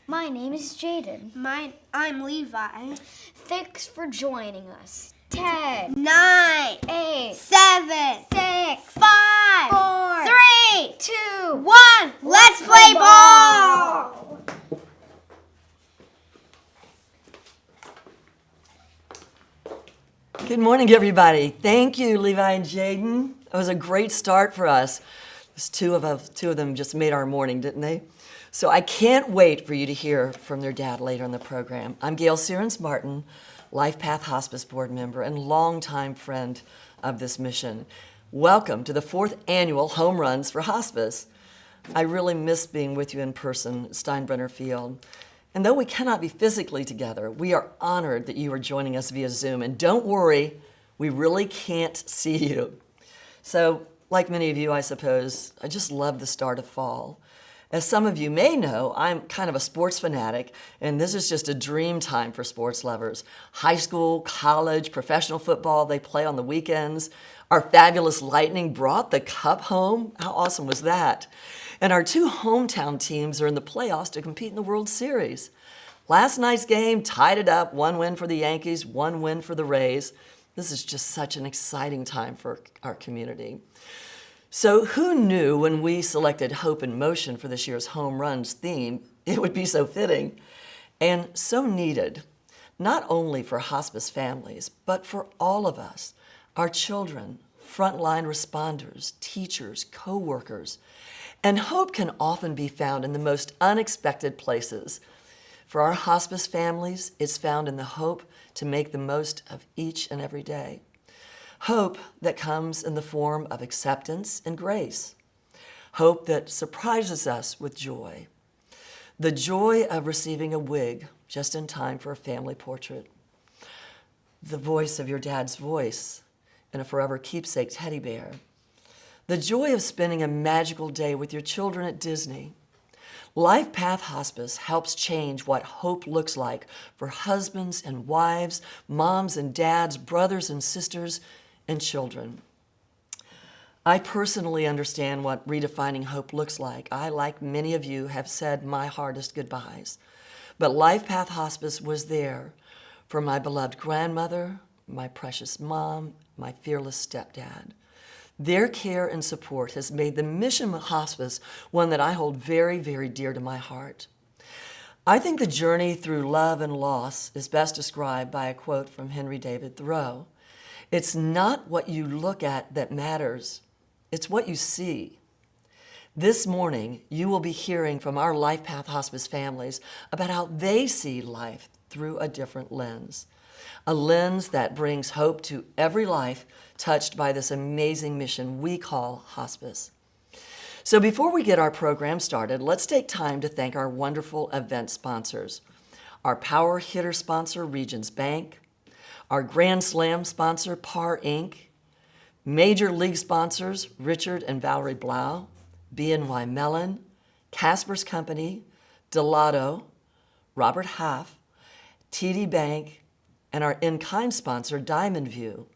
My name is Jaden. I'm Levi. Thanks for joining us. 10, 9, 8, 7, 6, 5, 4, 3, 2, 1. Let's play ball! Good morning, everybody. Thank you, Levi and Jaden. That was a great start for us. Two of them just made our morning, didn't they? So I can't wait for you to hear from their dad later in the program. I'm Gail Searns Martin, LifePath Hospice board member and longtime friend of this mission. Welcome to the 4th annual Home Runs for Hospice. I really miss being with you in person at Steinbrenner Field. And though we cannot be physically together, we are honored that you are joining us via Zoom. And don't worry, we really can't see you. So, like many of you, I suppose, I just love the start of fall. As some of you may know, I'm kind of a sports fanatic, and this is just a dream time for sports lovers. High school, college, professional football, they play on the weekends. Our fabulous Lightning brought the cup home. How awesome was that? And our 2 hometown teams are in the playoffs to compete in the World Series. Last night's game tied it up, 1 win for the Yankees, 1 win for the Rays. This is just such an exciting time for our community. So who knew when we selected Hope in Motion for this year's Home Runs theme, it would be so fitting and so needed, not only for hospice families, but for all of us, our children, frontline responders, teachers, co-workers. And hope can often be found in the most unexpected places. For our hospice families, it's found in the hope to make the most of each and every day. Hope that comes in the form of acceptance and grace. Hope that surprises us with joy. The joy of receiving a wig just in time for a family portrait. The voice of your dad's voice and a forever keepsake teddy bear. The joy of spending a magical day with your children at Disney. LifePath Hospice helps change what hope looks like for husbands and wives, moms and dads, brothers and sisters, and children. I personally understand what redefining hope looks like. I, like many of you, have said my hardest goodbyes. But LifePath Hospice was there for my beloved grandmother, my precious mom, my fearless stepdad. Their care and support has made the mission of hospice one that I hold very, very dear to my heart. I think the journey through love and loss is best described by a quote from Henry David Thoreau. It's not what you look at that matters, it's what you see. This morning, you will be hearing from our LifePath Hospice families about how they see life through a different lens. A lens that brings hope to every life touched by this amazing mission we call hospice. So before we get our program started, let's take time to thank our wonderful event sponsors. Our power hitter sponsor, Regions Bank. Our Grand Slam sponsor, Par Inc. Major League sponsors, Richard and Valerie Blau, BNY Mellon, Casper's Company, Delato, Robert Half, TD Bank, and our in-kind sponsor, Diamond View.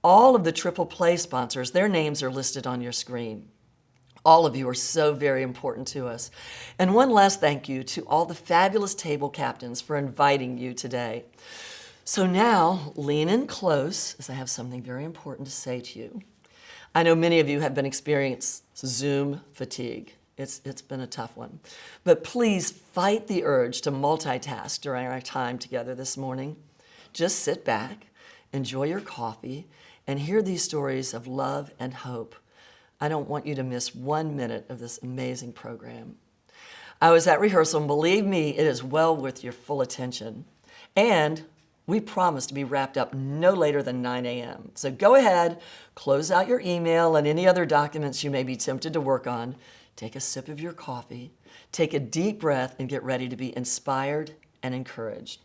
All of the Triple Play sponsors, their names are listed on your screen. All of you are so very important to us. And one last thank you to all the fabulous table captains for inviting you today. So now, lean in close, as I have something very important to say to you. I know many of you have been experiencing Zoom fatigue. It's been a tough one. But please fight the urge to multitask during our time together this morning. Just sit back, enjoy your coffee, and hear these stories of love and hope. I don't want you to miss 1 minute of this amazing program. I was at rehearsal, and believe me, it is well worth your full attention. And we promise to be wrapped up no later than 9 a.m. So go ahead, close out your email and any other documents you may be tempted to work on. Take a sip of your coffee, take a deep breath, and get ready to be inspired and encouraged.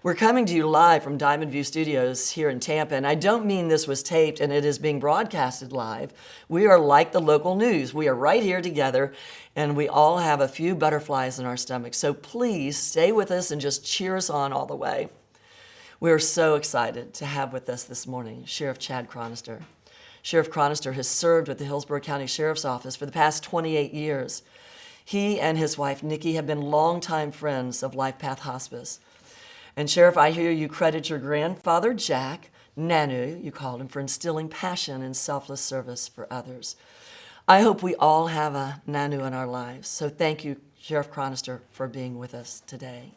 We're coming to you live from Diamond View Studios here in Tampa, and I don't mean this was taped and it is being broadcasted live. We are like the local news. We are right here together, and we all have a few butterflies in our stomachs. So please stay with us and just cheer us on all the way. We are so excited to have with us this morning Sheriff Chad Chronister. Sheriff Chronister has served with the Hillsborough County Sheriff's Office for the past 28 years. He and his wife, Nikki, have been longtime friends of LifePath Hospice. And Sheriff, I hear you credit your grandfather, Jack, Nanu, you called him, for instilling passion and selfless service for others. I hope we all have a Nanu in our lives. So thank you, Sheriff Chronister, for being with us today.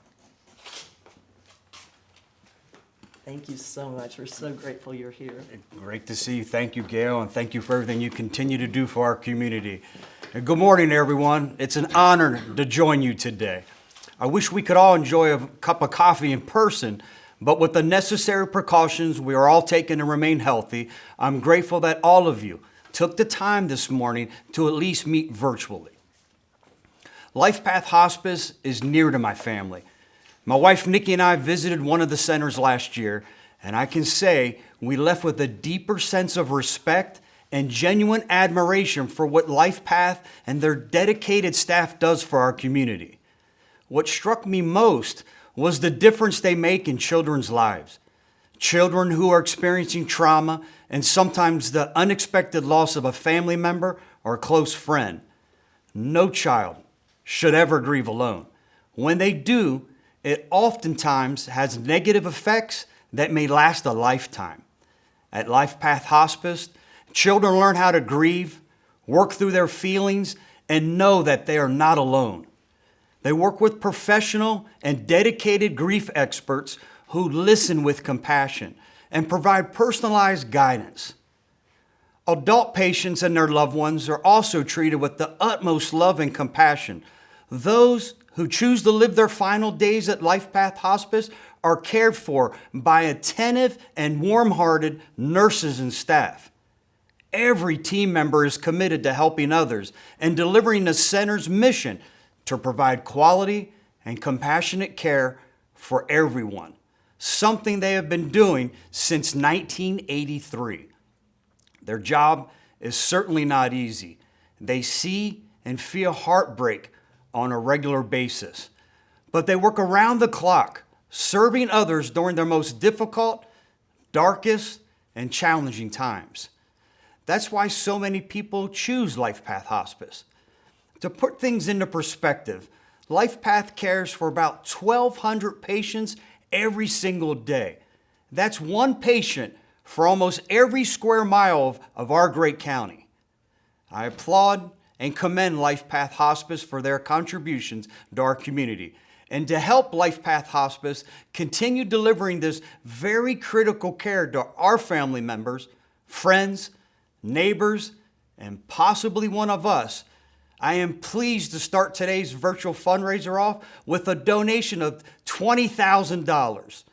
Thank you so much. We're so grateful you're here. Great to see you. Thank you, Gail, and thank you for everything you continue to do for our community. And good morning, everyone. It's an honor to join you today. I wish we could all enjoy a cup of coffee in person, but with the necessary precautions we are all taking to remain healthy, I'm grateful that all of you took the time this morning to at least meet virtually. LifePath Hospice is near to my family. My wife Nikki and I visited one of the centers last year, and I can say we left with a deeper sense of respect and genuine admiration for what LifePath and their dedicated staff does for our community. What struck me most was the difference they make in children's lives. Children who are experiencing trauma and sometimes the unexpected loss of a family member or a close friend. No child should ever grieve alone. When they do, it oftentimes has negative effects that may last a lifetime. At LifePath Hospice, children learn how to grieve, work through their feelings, and know that they are not alone. They work with professional and dedicated grief experts who listen with compassion and provide personalized guidance. Adult patients and their loved ones are also treated with the utmost love and compassion. Those who choose to live their final days at LifePath Hospice are cared for by attentive and warm-hearted nurses and staff. Every team member is committed to helping others and delivering the center's mission to provide quality and compassionate care for everyone, something they have been doing since 1983. Their job is certainly not easy. They see and feel heartbreak on a regular basis, but they work around the clock, serving others during their most difficult, darkest, and challenging times. That's why so many people choose LifePath Hospice. To put things into perspective, LifePath cares for about 1,200 patients every single day. That's one patient for almost every square mile of our great county. I applaud and commend LifePath Hospice for their contributions to our community, and to help LifePath Hospice continue delivering this very critical care to our family members, friends, neighbors, and possibly one of us. I am pleased to start today's virtual fundraiser off with a donation of $20,000.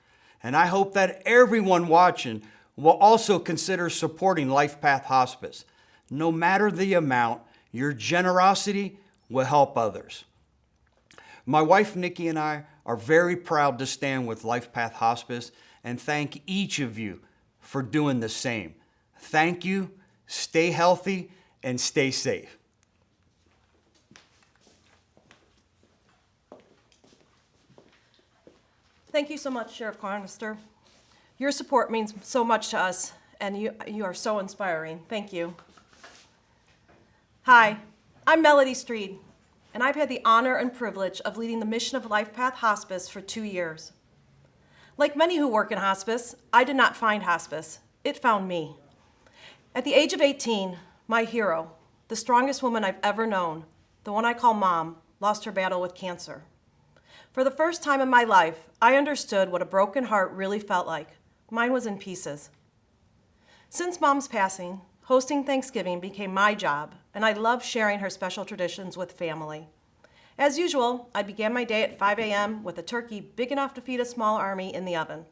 And I hope that everyone watching will also consider supporting LifePath Hospice. No matter the amount, your generosity will help others. My wife Nikki and I are very proud to stand with LifePath Hospice and thank each of you for doing the same. Thank you, stay healthy, and stay safe. Thank you so much, Sheriff Chronister. Your support means so much to us, and you are so inspiring. Thank you. Hi, I'm Melody Streed, and I've had the honor and privilege of leading the mission of LifePath Hospice for 2 years. Like many who work in hospice, I did not find hospice. It found me. At the age of 18, my hero, the strongest woman I've ever known, the one I call Mom, lost her battle with cancer. For the first time in my life, I understood what a broken heart really felt like. Mine was in pieces. Since Mom's passing, hosting Thanksgiving became my job, and I love sharing her special traditions with family. As usual, I began my day at 5 a.m. with a turkey big enough to feed a small army in the oven.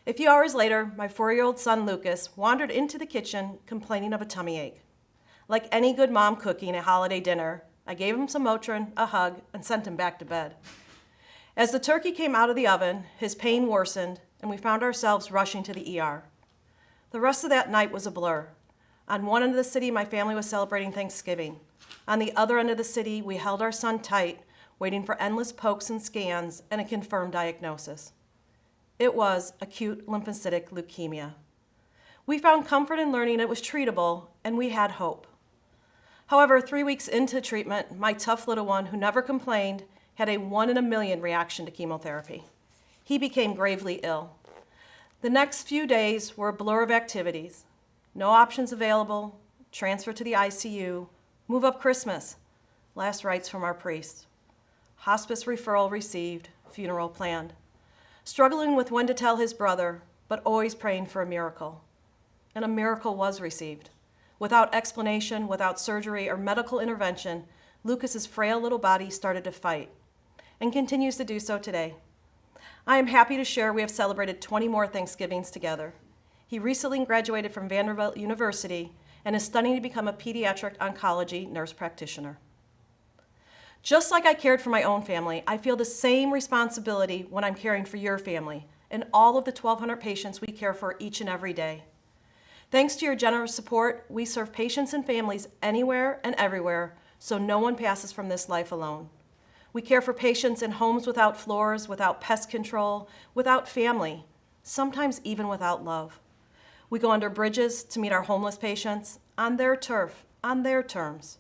A few hours later, my 4-year-old son Lucas wandered into the kitchen complaining of a tummy ache. Like any good mom cooking a holiday dinner, I gave him some Motrin, a hug, and sent him back to bed. As the turkey came out of the oven, his pain worsened, and we found ourselves rushing to the ER. The rest of that night was a blur. On one end of the city, my family was celebrating Thanksgiving. On the other end of the city, we held our son tight, waiting for endless pokes and scans and a confirmed diagnosis. It was acute lymphocytic leukemia. We found comfort in learning it was treatable, and we had hope. However, 3 weeks into treatment, my tough little one, who never complained, had a 1 in a million reaction to chemotherapy. He became gravely ill. The next few days were a blur of activities. No options available, transfer to the ICU, move up Christmas, last rites from our priest. Hospice referral received, funeral planned. Struggling with when to tell his brother, but always praying for a miracle. And a miracle was received. Without explanation, without surgery or medical intervention, Lucas's frail little body started to fight, and continues to do so today. I am happy to share we have celebrated 20 more Thanksgivings together. He recently graduated from Vanderbilt University and is studying to become a pediatric oncology nurse practitioner. Just like I cared for my own family, I feel the same responsibility when I'm caring for your family and all of the 1,200 patients we care for each and every day. Thanks to your generous support, we serve patients and families anywhere and everywhere, so no one passes from this life alone. We care for patients in homes without floors, without pest control, without family, sometimes even without love. We go under bridges to meet our homeless patients on their turf, on their terms.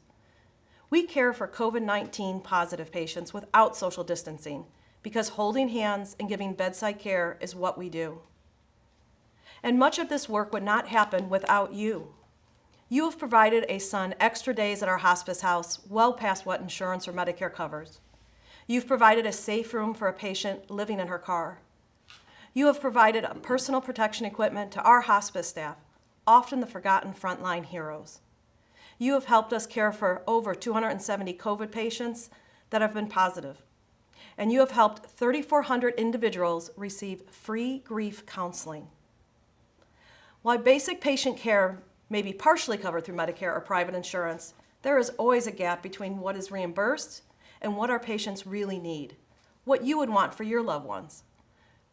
We care for COVID-19 positive patients without social distancing because holding hands and giving bedside care is what we do. And much of this work would not happen without you. You have provided a son extra days at our hospice house, well past what insurance or Medicare covers. You've provided a safe room for a patient living in her car. You have provided personal protection equipment to our hospice staff, often the forgotten frontline heroes. You have helped us care for over 270 COVID patients that have been positive. And you have helped 3,400 individuals receive free grief counseling. While basic patient care may be partially covered through Medicare or private insurance, there is always a gap between what is reimbursed and what our patients really need, what you would want for your loved ones.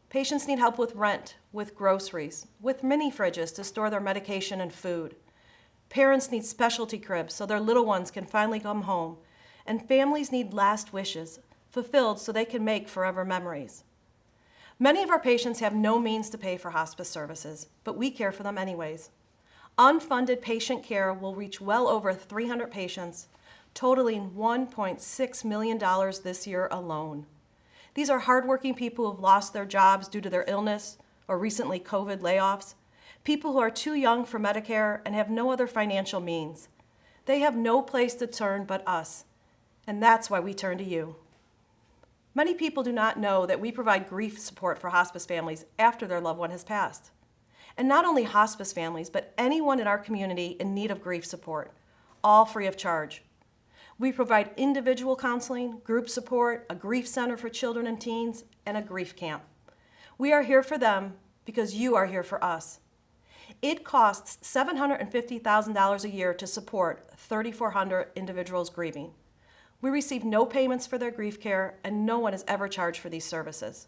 Patients need help with rent, with groceries, with mini fridges to store their medication and food. Parents need specialty cribs so their little ones can finally come home, and families need last wishes fulfilled so they can make forever memories. Many of our patients have no means to pay for hospice services, but we care for them anyways. Unfunded patient care will reach well over 300 patients, totaling $1.6 million this year alone. These are hardworking people who have lost their jobs due to their illness or recently COVID layoffs, people who are too young for Medicare and have no other financial means. They have no place to turn but us, and that's why we turn to you. Many people do not know that we provide grief support for hospice families after their loved one has passed. And not only hospice families, but anyone in our community in need of grief support, all free of charge. We provide individual counseling, group support, a grief center for children and teens, and a grief camp. We are here for them because you are here for us. It costs $750,000 a year to support 3,400 individuals grieving. We receive no payments for their grief care, and no one is ever charged for these services.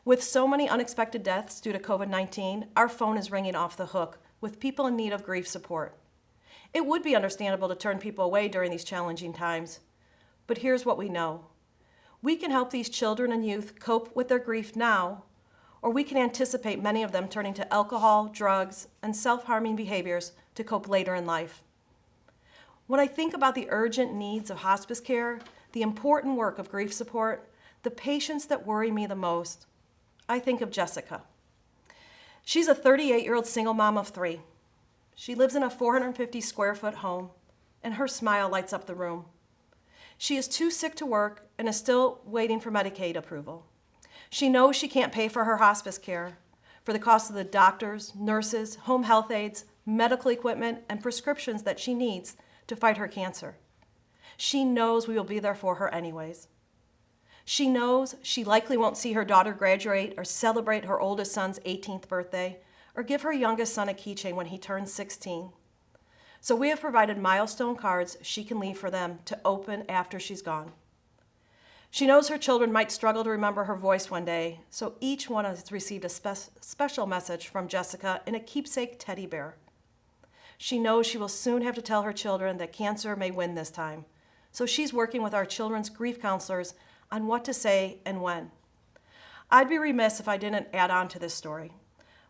With so many unexpected deaths due to COVID-19, our phone is ringing off the hook with people in need of grief support. It would be understandable to turn people away during these challenging times, but here's what we know. We can help these children and youth cope with their grief now, or we can anticipate many of them turning to alcohol, drugs, and self-harming behaviors to cope later in life. When I think about the urgent needs of hospice care, the important work of grief support, the patients that worry me the most, I think of Jessica. She's a 38-year-old single mom of 3. She lives in a 450 square foot home, and her smile lights up the room. She is too sick to work and is still waiting for Medicaid approval. She knows she can't pay for her hospice care, for the cost of the doctors, nurses, home health aides, medical equipment, and prescriptions that she needs to fight her cancer. She knows we will be there for her anyways. She knows she likely won't see her daughter graduate or celebrate her oldest son's 18th birthday or give her youngest son a keychain when he turns 16. So we have provided milestone cards she can leave for them to open after she's gone. She knows her children might struggle to remember her voice one day, so each one has received a special message from Jessica in a keepsake teddy bear. She knows she will soon have to tell her children that cancer may win this time, so she's working with our children's grief counselors on what to say and when. I'd be remiss if I didn't add on to this story.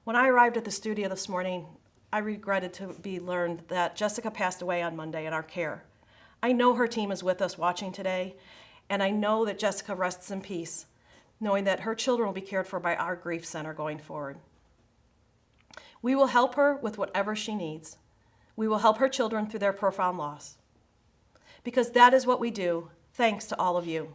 When I arrived at the studio this morning, I regretted to be learned that Jessica passed away on Monday in our care. I know her team is with us watching today, and I know that Jessica rests in peace, knowing that her children will be cared for by our grief center going forward. We will help her with whatever she needs. We will help her children through their profound loss. Because that is what we do, thanks to all of you.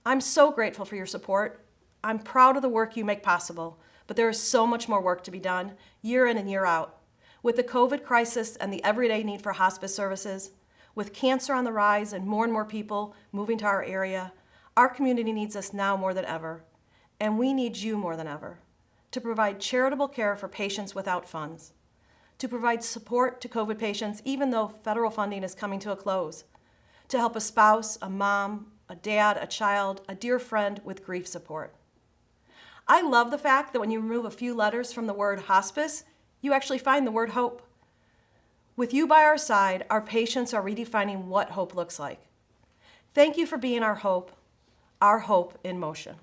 I'm so grateful for your support. I'm proud of the work you make possible, but there is so much more work to be done, year in and year out. With the COVID crisis and the everyday need for hospice services, with cancer on the rise and more people moving to our area, our community needs us now more than ever, and we need you more than ever, to provide charitable care for patients without funds, to provide support to COVID patients even though federal funding is coming to a close, to help a spouse, a mom, a dad, a child, a dear friend with grief support. I love the fact that when you remove a few letters from the word hospice, you actually find the word hope. With you by our side, our patients are redefining what hope looks like. Thank you for being our hope in motion.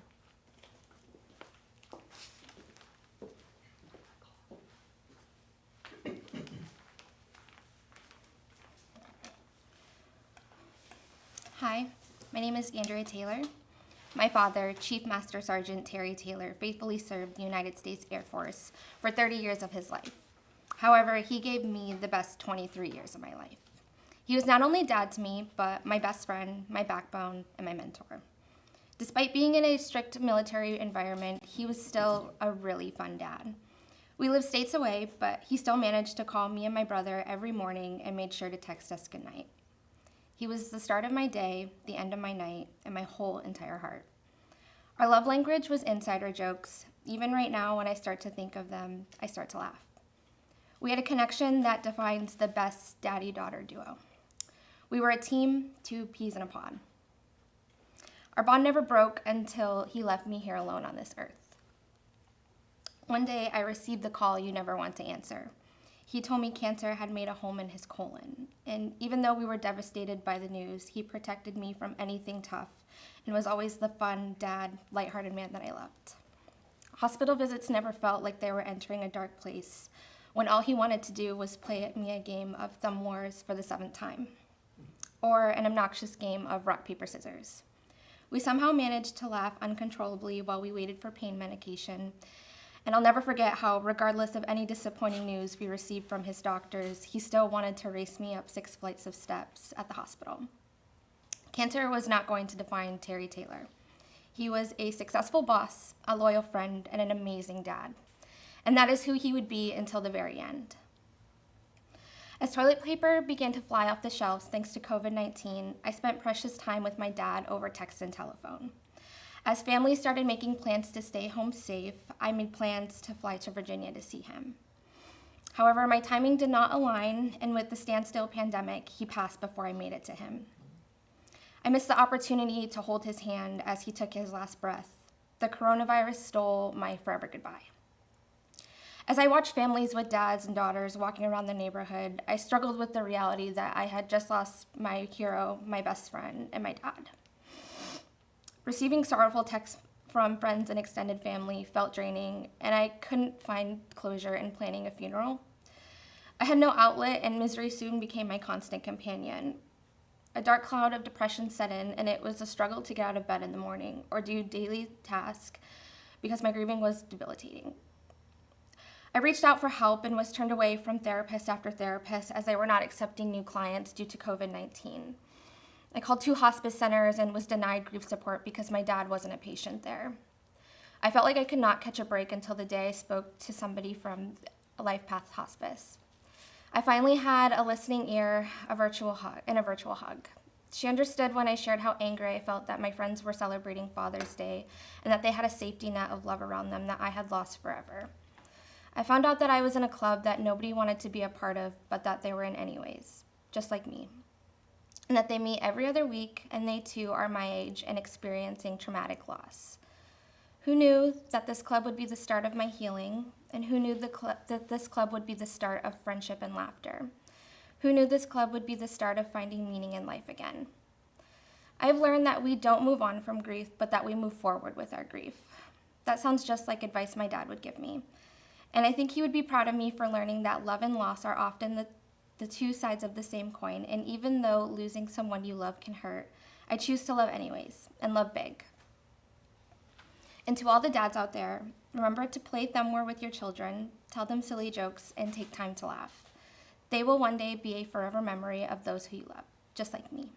Hi, my name is Andrea Taylor. My father, Chief Master Sergeant Terry Taylor, faithfully served the United States Air Force for 30 years of his life. However, he gave me the best 23 years of my life. He was not only dad to me, but my best friend, my backbone, and my mentor. Despite being in a strict military environment, he was still a really fun dad. We lived states away, but he still managed to call me and my brother every morning and made sure to text us goodnight. He was the start of my day, the end of my night, and my whole entire heart. Our love language was insider jokes. Even right now, when I start to think of them, I start to laugh. We had a connection that defines the best daddy-daughter duo. We were a team, two peas in a pod. Our bond never broke until he left me here alone on this earth. One day, I received the call you never want to answer. He told me cancer had made a home in his colon, and even though we were devastated by the news, he protected me from anything tough and was always the fun, dad, lighthearted man that I loved. Hospital visits never felt like they were entering a dark place, when all he wanted to do was play me a game of Thumb Wars for the 7th time, or an obnoxious game of rock, paper, scissors. We somehow managed to laugh uncontrollably while we waited for pain medication, and I'll never forget how, regardless of any disappointing news we received from his doctors, he still wanted to race me up 6 flights of steps at the hospital. Cancer was not going to define Terry Taylor. He was a successful boss, a loyal friend, and an amazing dad. And that is who he would be until the very end. As toilet paper began to fly off the shelves thanks to COVID-19, I spent precious time with my dad over text and telephone. As families started making plans to stay home safe, I made plans to fly to Virginia to see him. However, my timing did not align, and with the standstill pandemic, he passed before I made it to him. I missed the opportunity to hold his hand as he took his last breath. The coronavirus stole my forever goodbye. As I watched families with dads and daughters walking around the neighborhood, I struggled with the reality that I had just lost my hero, my best friend, and my dad. Receiving sorrowful texts from friends and extended family felt draining, and I couldn't find closure in planning a funeral. I had no outlet, and misery soon became my constant companion. A dark cloud of depression set in, and it was a struggle to get out of bed in the morning or do daily tasks because my grieving was debilitating. I reached out for help and was turned away from therapist after therapist as they were not accepting new clients due to COVID-19. I called 2 hospice centers and was denied grief support because my dad wasn't a patient there. I felt like I could not catch a break until the day I spoke to somebody from LifePath Hospice. I finally had a listening ear, a virtual hug. She understood when I shared how angry I felt that my friends were celebrating Father's Day and that they had a safety net of love around them that I had lost forever. I found out that I was in a club that nobody wanted to be a part of, but that they were in anyways, just like me. And that they meet every other week, and they too are my age and experiencing traumatic loss. Who knew that this club would be the start of my healing, and who knew that this club would be the start of friendship and laughter? Who knew this club would be the start of finding meaning in life again? I've learned that we don't move on from grief, but that we move forward with our grief. That sounds just like advice my dad would give me. And I think he would be proud of me for learning that love and loss are often the two sides of the same coin. And even though losing someone you love can hurt, I choose to love anyways, and love big. And to all the dads out there, remember to play thumb war with your children, tell them silly jokes, and take time to laugh. They will one day be a forever memory of those who you love, just like me.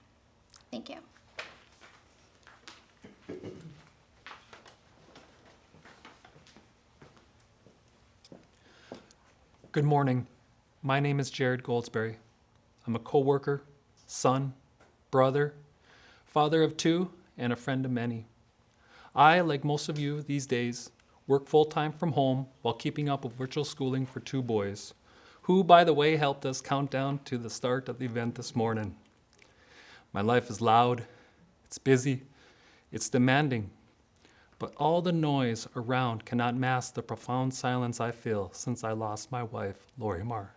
Thank you. Good morning. My name is Jared Goldsberry. I'm a co-worker, son, brother, father of two, and a friend of many. I, like most of you these days, work full-time from home while keeping up with virtual schooling for two boys, who, by the way, helped us count down to the start of the event this morning. My life is loud, it's busy, it's demanding, but all the noise around cannot mask the profound silence I feel since I lost my wife, Lori Marr.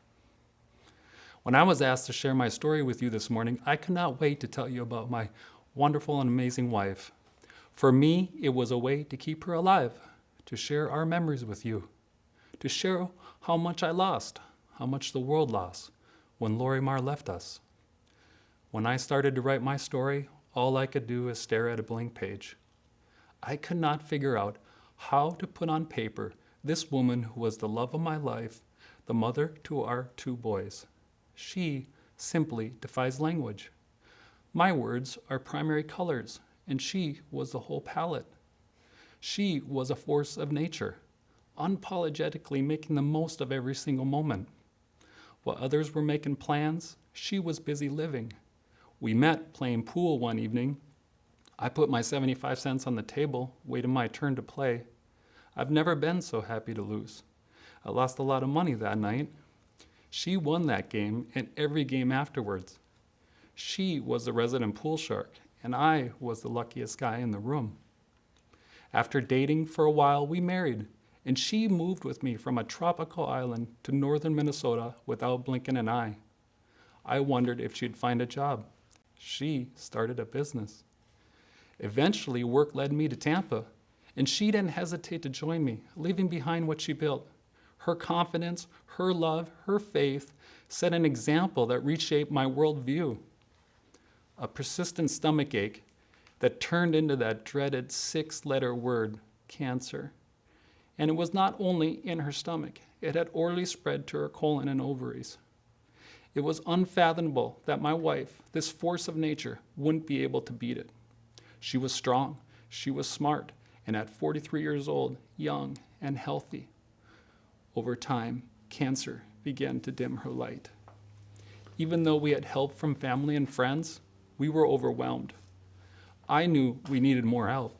When I was asked to share my story with you this morning, I could not wait to tell you about my wonderful and amazing wife. For me, it was a way to keep her alive, to share our memories with you, to share how much I lost, how much the world lost when Lori Marr left us. When I started to write my story, all I could do is stare at a blank page. I could not figure out how to put on paper this woman who was the love of my life, the mother to our two boys. She simply defies language. My words are primary colors, and she was the whole palette. She was a force of nature, unapologetically making the most of every single moment. While others were making plans, she was busy living. We met playing pool one evening. I put my 75 cents on the table, waited my turn to play. I've never been so happy to lose. I lost a lot of money that night. She won that game and every game afterwards. She was the resident pool shark, and I was the luckiest guy in the room. After dating for a while, we married, and she moved with me from a tropical island to northern Minnesota without blinking an eye. I wondered if she'd find a job. She started a business. Eventually, work led me to Tampa, and she didn't hesitate to join me, leaving behind what she built. Her confidence, her love, her faith set an example that reshaped my worldview. A persistent stomachache that turned into that dreaded 6-letter word, cancer. And it was not only in her stomach, it had orally spread to her colon and ovaries. It was unfathomable that my wife, this force of nature, wouldn't be able to beat it. She was strong, she was smart, and at 43 years old, young and healthy. Over time, cancer began to dim her light. Even though we had help from family and friends, we were overwhelmed. I knew we needed more help.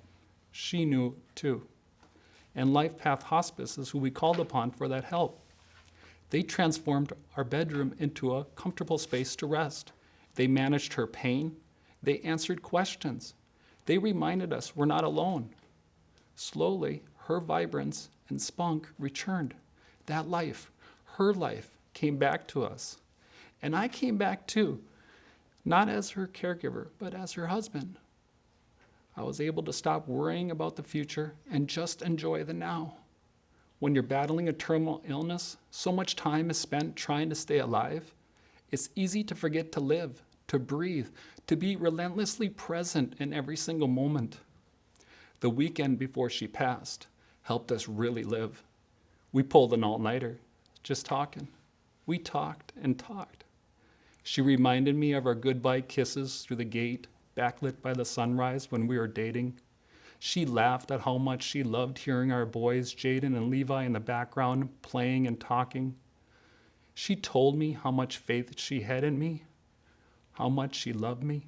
She knew too. And LifePath Hospice is who we called upon for that help. They transformed our bedroom into a comfortable space to rest. They managed her pain. They answered questions. They reminded us we're not alone. Slowly, her vibrance and spunk returned. That life, her life, came back to us. And I came back too, not as her caregiver, but as her husband. I was able to stop worrying about the future and just enjoy the now. When you're battling a terminal illness, so much time is spent trying to stay alive. It's easy to forget to live, to breathe, to be relentlessly present in every single moment. The weekend before she passed helped us really live. We pulled an all-nighter, just talking. We talked and talked. She reminded me of our goodbye kisses through the gate, backlit by the sunrise when we were dating. She laughed at how much she loved hearing our boys, Jaden and Levi, in the background, playing and talking. She told me how much faith she had in me, how much she loved me.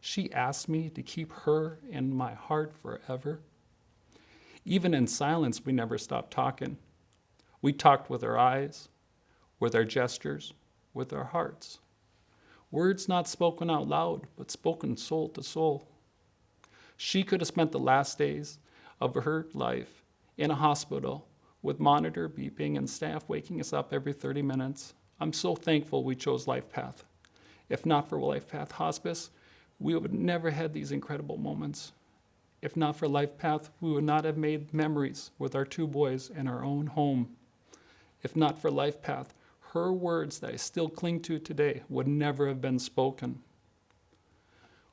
She asked me to keep her in my heart forever. Even in silence, we never stopped talking. We talked with our eyes, with our gestures, with our hearts. Words not spoken out loud, but spoken soul to soul. She could have spent the last days of her life in a hospital with monitor beeping and staff waking us up every 30 minutes. I'm so thankful we chose LifePath. If not for LifePath Hospice, we would never had these incredible moments. If not for LifePath, we would not have made memories with our two boys in our own home. If not for LifePath, her words that I still cling to today would never have been spoken.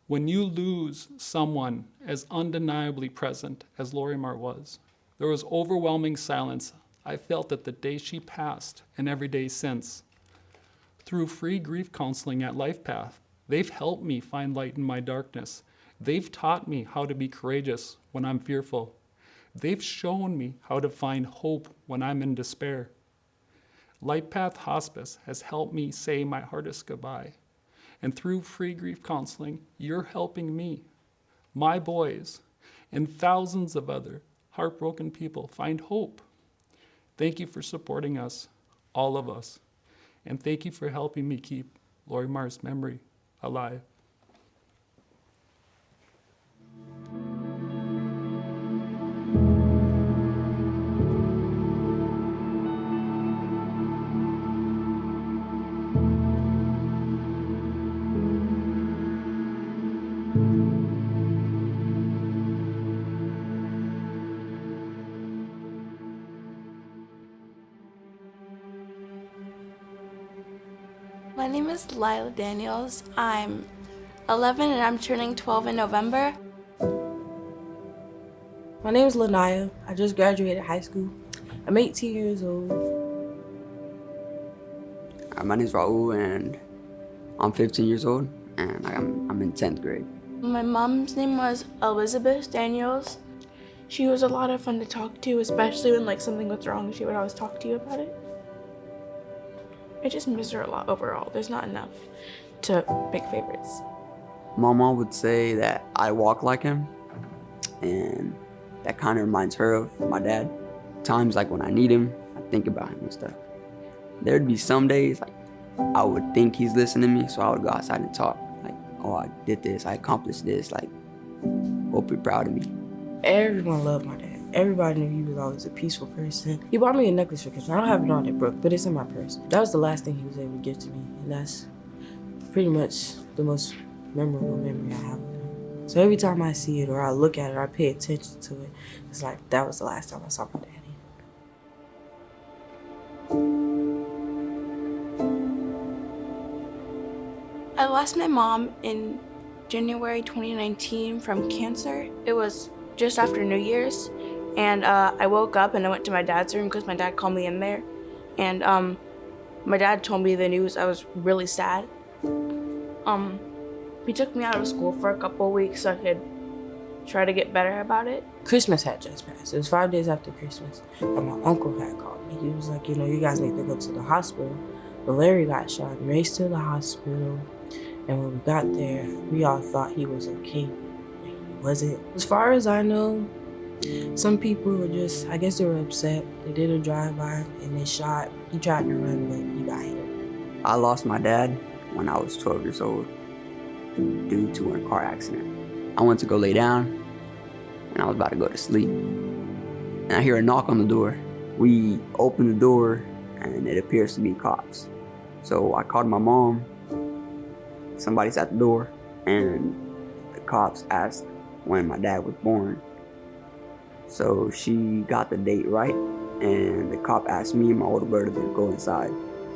When you lose someone as undeniably present as Lorimar was, there was overwhelming silence I felt at the day she passed and every day since. Through free grief counseling at LifePath, they've helped me find light in my darkness. They've taught me how to be courageous when I'm fearful. They've shown me how to find hope when I'm in despair. LifePath Hospice has helped me say my hardest goodbye. And through free grief counseling, you're helping me, my boys, and thousands of other heartbroken people find hope. Thank you for supporting us, all of us. And thank you for helping me keep Lorimar's memory alive. My name is Lila Daniels. I'm 11 and I'm turning 12 in November. My name is Lanaya. I just graduated high school. I'm 18 years old. My name is Raul and I'm 15 years old and I'm in 10th grade. My mom's name was Elizabeth Daniels. She was a lot of fun to talk to, especially when something was wrong. She would always talk to you about it. I just miss her a lot overall. There's not enough to pick favorites. My mom would say that I walk like him, and that kind of reminds her of my dad. Times like when I need him, I think about him and stuff. There'd be some days I would think he's listening to me, so I would go outside and talk. Oh, I did this, I accomplished this, hope you're proud of me. Everyone loved my dad. Everybody knew he was always a peaceful person. He bought me a necklace for Christmas. I don't have it on it, Brooke, but it's in my purse. That was the last thing he was able to give to me, and that's pretty much the most memorable memory I have of him. So every time I see it or I look at it or I pay attention to it, it's like that was the last time I saw my daddy. I lost my mom in January 2019 from cancer. It was just after New Year's. And I woke up and I went to my dad's room because my dad called me in there. And my dad told me the news. I was really sad. He took me out of school for a couple of weeks so I could try to get better about it. Christmas had just passed. It was 5 days after Christmas. And my uncle had called me. He was like, you guys need to go to the hospital. But Larry got shot and raced to the hospital. And when we got there, we all thought he was okay. He wasn't. As far as I know, some people were I guess they were upset. They did a drive-by and they shot. He tried to run, but he got hit. I lost my dad when I was 12 years old due to a car accident. I went to go lay down and I was about to go to sleep. And I hear a knock on the door. We open the door and it appears to be cops. So I called my mom. Somebody's at the door and the cops asked when my dad was born. So she got the date right, and the cop asked me and my older brother to go inside.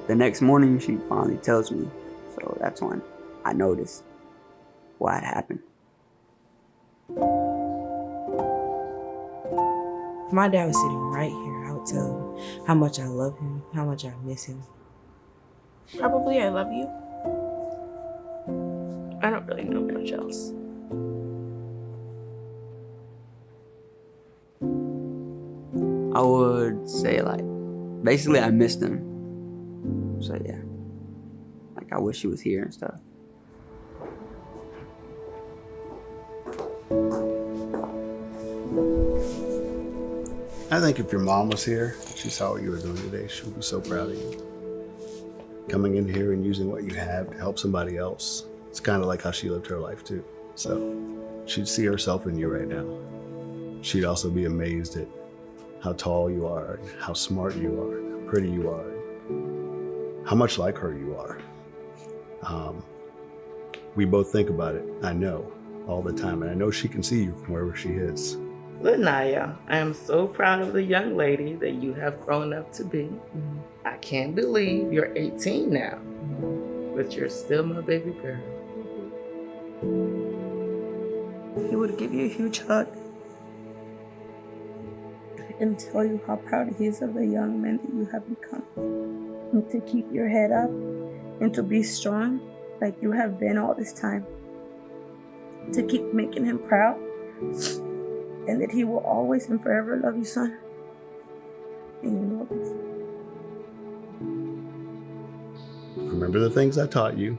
The next morning, she finally tells me, so that's when I noticed what had happened. If my dad was sitting right here, I would tell him how much I love him, how much I miss him. Probably I love you. I don't really know much else. I would say basically I missed him. So yeah, I wish he was here and stuff. I think if your mom was here, she saw what you were doing today, she would be so proud of you. Coming in here and using what you have to help somebody else. It's kind of like how she lived her life too. So she'd see herself in you right now. She'd also be amazed at how tall you are, how smart you are, how pretty you are, how much like her you are. We both think about it, I know, all the time, and I know she can see you from wherever she is. Lanaya, I am so proud of the young lady that you have grown up to be. I can't believe you're 18 now, but you're still my baby girl. He would give you a huge hug and tell you how proud he is of the young man that you have become. And to keep your head up and to be strong like you have been all this time. To keep making him proud. And that he will always and forever love you, son. And you know this. Remember the things I taught you,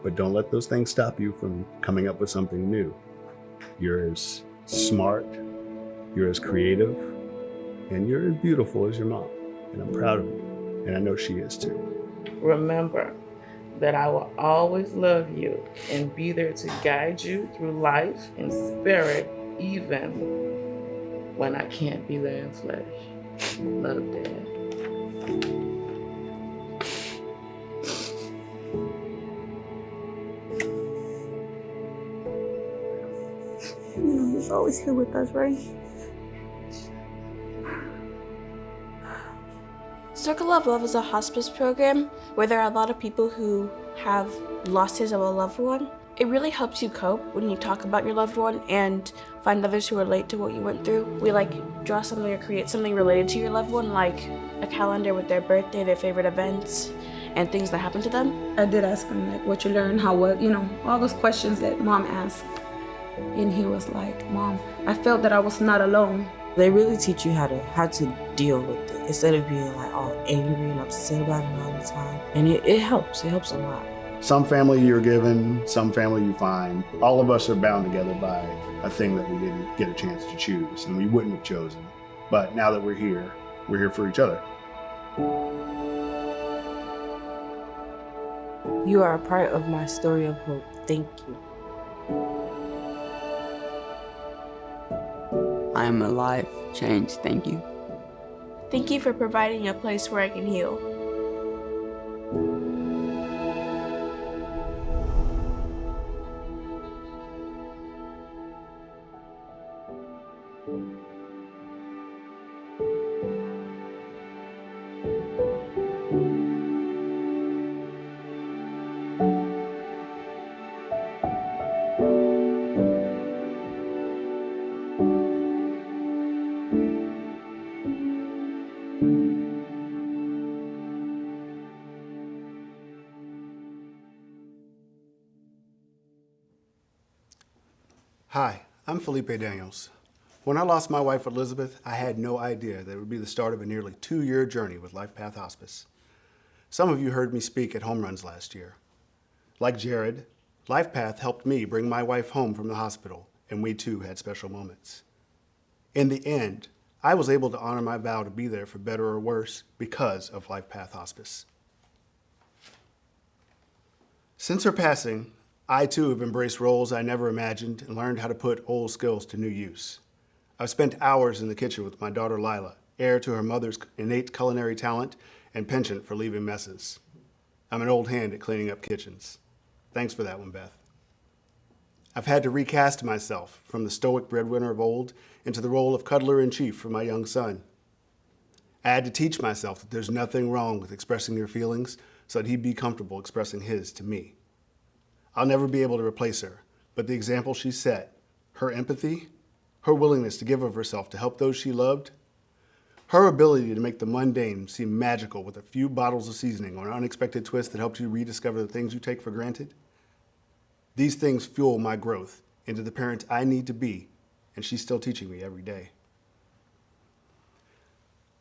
but don't let those things stop you from coming up with something new. You're as smart, you're as creative, and you're as beautiful as your mom. And I'm proud of you, and I know she is too. Remember that I will always love you and be there to guide you through life in spirit, even when I can't be there in flesh. Love, Dad. You know, he's always here with us, right? Circle of Love is a hospice program where there are a lot of people who have losses of a loved one. It really helps you cope when you talk about your loved one and find others who relate to what you went through. We draw something or create something related to your loved one, like a calendar with their birthday, their favorite events, and things that happened to them. I did ask him what you learned, all those questions that mom asked. And he was like, Mom, I felt that I was not alone. They really teach you how to deal with it instead of being all angry and upset about it all the time. And it helps. It helps a lot. Some family you're given, some family you find. All of us are bound together by a thing that we didn't get a chance to choose and we wouldn't have chosen. But now that we're here for each other. You are a part of my story of hope. Thank you. I am alive, changed, thank you. Thank you for providing a place where I can heal. Hi, I'm Felipe Daniels. When I lost my wife Elizabeth, I had no idea that it would be the start of a nearly 2-year journey with LifePath Hospice. Some of you heard me speak at home runs last year. Like Jared, LifePath helped me bring my wife home from the hospital, and we too had special moments. In the end, I was able to honor my vow to be there for better or worse because of LifePath Hospice. Since her passing, I too have embraced roles I never imagined and learned how to put old skills to new use. I've spent hours in the kitchen with my daughter Lila, heir to her mother's innate culinary talent and penchant for leaving messes. I'm an old hand at cleaning up kitchens. Thanks for that one, Beth. I've had to recast myself from the stoic breadwinner of old into the role of cuddler-in-chief for my young son. I had to teach myself that there's nothing wrong with expressing your feelings so that he'd be comfortable expressing his to me. I'll never be able to replace her, but the example she set, her empathy, her willingness to give of herself to help those she loved, her ability to make the mundane seem magical with a few bottles of seasoning or an unexpected twist that helps you rediscover the things you take for granted, these things fuel my growth into the parent I need to be, and she's still teaching me every day.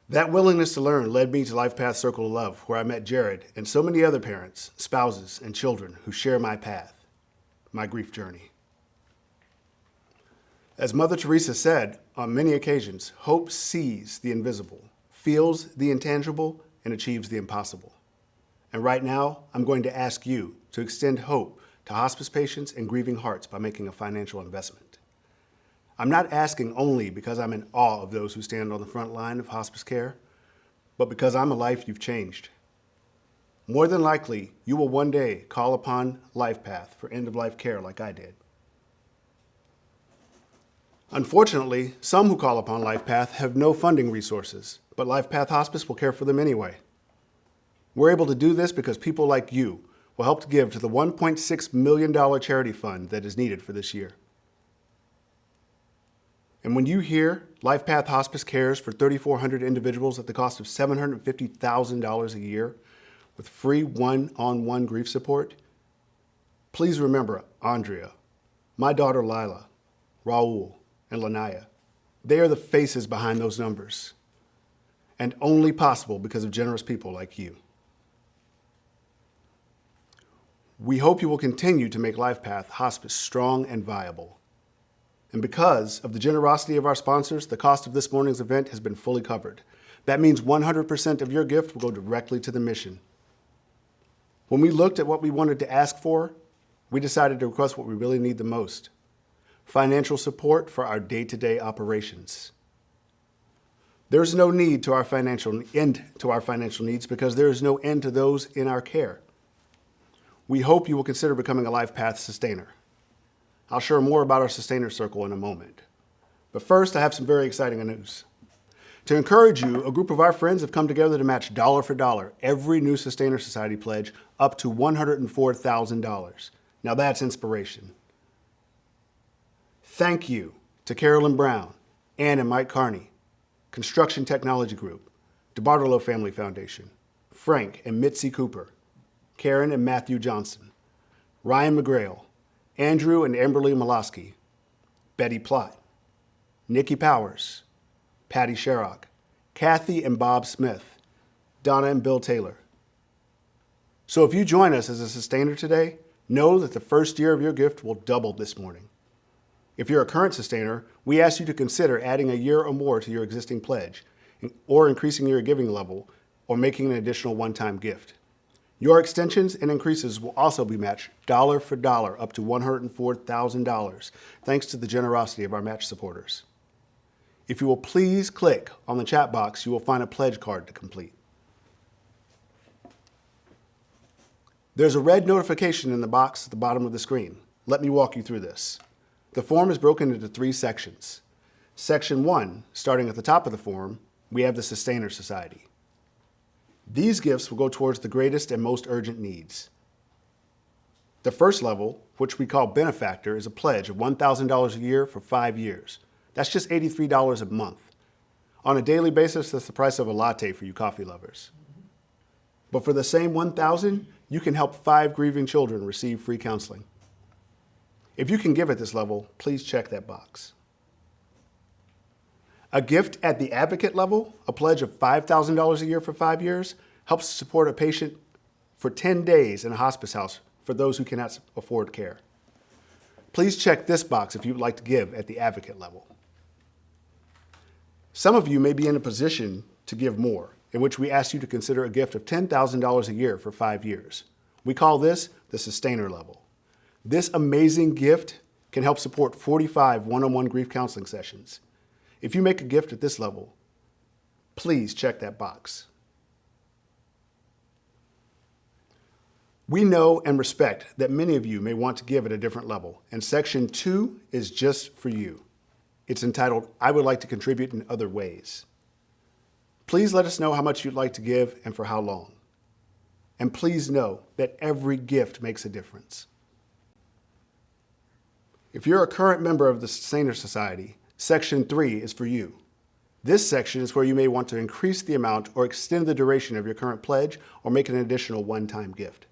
That willingness to learn led me to LifePath Circle of Love, where I met Jared and so many other parents, spouses, and children who share my path, my grief journey. As Mother Teresa said on many occasions, hope sees the invisible, feels the intangible, and achieves the impossible. And right now, I'm going to ask you to extend hope to hospice patients and grieving hearts by making a financial investment. I'm not asking only because I'm in awe of those who stand on the front line of hospice care, but because I'm a life you've changed. More than likely, you will one day call upon LifePath for end-of-life care like I did. Unfortunately, some who call upon LifePath have no funding resources, but LifePath Hospice will care for them anyway. We're able to do this because people like you will help to give to the $1.6 million charity fund that is needed for this year. And when you hear LifePath Hospice cares for 3,400 individuals at the cost of $750,000 a year with free one-on-one grief support, please remember Andrea, my daughter Lila, Raul, and Lanaya. They are the faces behind those numbers, and only possible because of generous people like you. We hope you will continue to make LifePath Hospice strong and viable. And because of the generosity of our sponsors, the cost of this morning's event has been fully covered. That means 100% of your gift will go directly to the mission. When we looked at what we wanted to ask for, we decided to request what we really need the most: financial support for our day-to-day operations. There's no end to our financial needs because there is no end to those in our care. We hope you will consider becoming a LifePath sustainer. I'll share more about our sustainer circle in a moment. But first, I have some very exciting news. To encourage you, a group of our friends have come together to match dollar for dollar every new Sustainer Society pledge up to $104,000. Now that's inspiration. Thank you to Carolyn Brown, Ann and Mike Carney, Construction Technology Group, DeBartolo Family Foundation, Frank and Mitzi Cooper, Karen and Matthew Johnson, Ryan McGrail, Andrew and Amberly Molosky, Betty Plott, Nikki Powers, Patty Sherrock, Kathy and Bob Smith, Donna and Bill Taylor. So if you join us as a sustainer today, know that the first year of your gift will double this morning. If you're a current sustainer, we ask you to consider adding a year or more to your existing pledge, or increasing your giving level, or making an additional one-time gift. Your extensions and increases will also be matched dollar for dollar up to $104,000, thanks to the generosity of our match supporters. If you will please click on the chat box, you will find a pledge card to complete. There's a red notification in the box at the bottom of the screen. Let me walk you through this. The form is broken into 3 sections. Section 1, starting at the top of the form, we have the Sustainer Society. These gifts will go towards the greatest and most urgent needs. The first level, which we call Benefactor, is a pledge of $1,000 a year for 5 years. That's just $83 a month. On a daily basis, that's the price of a latte for you coffee lovers. But for the same $1,000, you can help 5 grieving children receive free counseling. If you can give at this level, please check that box. A gift at the advocate level, a pledge of $5,000 a year for 5 years, helps support a patient for 10 days in a hospice house for those who cannot afford care. Please check this box if you would like to give at the advocate level. Some of you may be in a position to give more, in which we ask you to consider a gift of $10,000 a year for 5 years. We call this the sustainer level. This amazing gift can help support 45 one-on-one grief counseling sessions. If you make a gift at this level, please check that box. We know and respect that many of you may want to give at a different level, and Section 2 is just for you. It's entitled, I would like to contribute in other ways. Please let us know how much you'd like to give and for how long. And please know that every gift makes a difference. If you're a current member of the Sustainer Society, Section 3 is for you. This section is where you may want to increase the amount or extend the duration of your current pledge or make an additional one-time gift.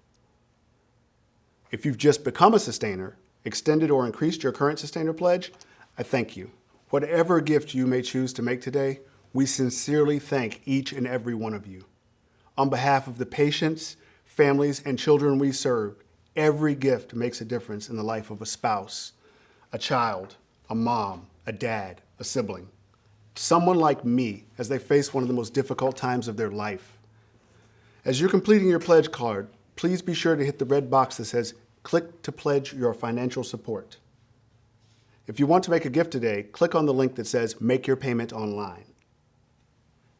If you've just become a sustainer, extended or increased your current sustainer pledge, I thank you. Whatever gift you may choose to make today, we sincerely thank each and every one of you. On behalf of the patients, families, and children we serve, every gift makes a difference in the life of a spouse, a child, a mom, a dad, a sibling, someone like me as they face one of the most difficult times of their life. As you're completing your pledge card, please be sure to hit the red box that says, click to pledge your financial support. If you want to make a gift today, click on the link that says, make your payment online.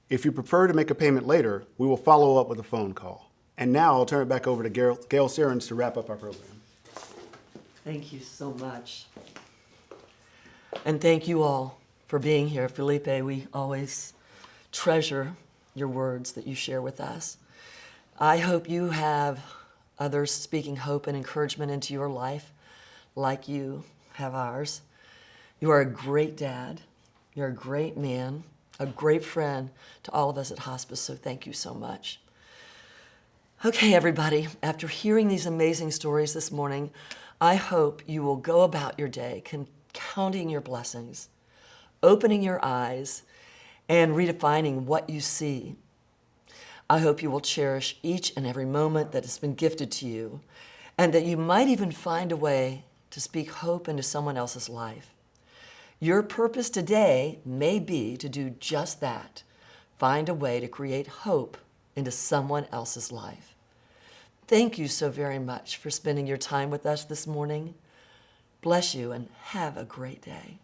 If you prefer to make a payment later, we will follow up with a phone call. And now I'll turn it back over to Gail Sirens to wrap up our program. Thank you so much. And thank you all for being here. Felipe, we always treasure your words that you share with us. I hope you have others speaking hope and encouragement into your life like you have ours. You are a great dad. You're a great man, a great friend to all of us at hospice, so thank you so much. Okay, everybody, after hearing these amazing stories this morning, I hope you will go about your day counting your blessings, opening your eyes, and redefining what you see. I hope you will cherish each and every moment that has been gifted to you, and that you might even find a way to speak hope into someone else's life. Your purpose today may be to do just that, find a way to create hope into someone else's life. Thank you so very much for spending your time with us this morning. Bless you and have a great day.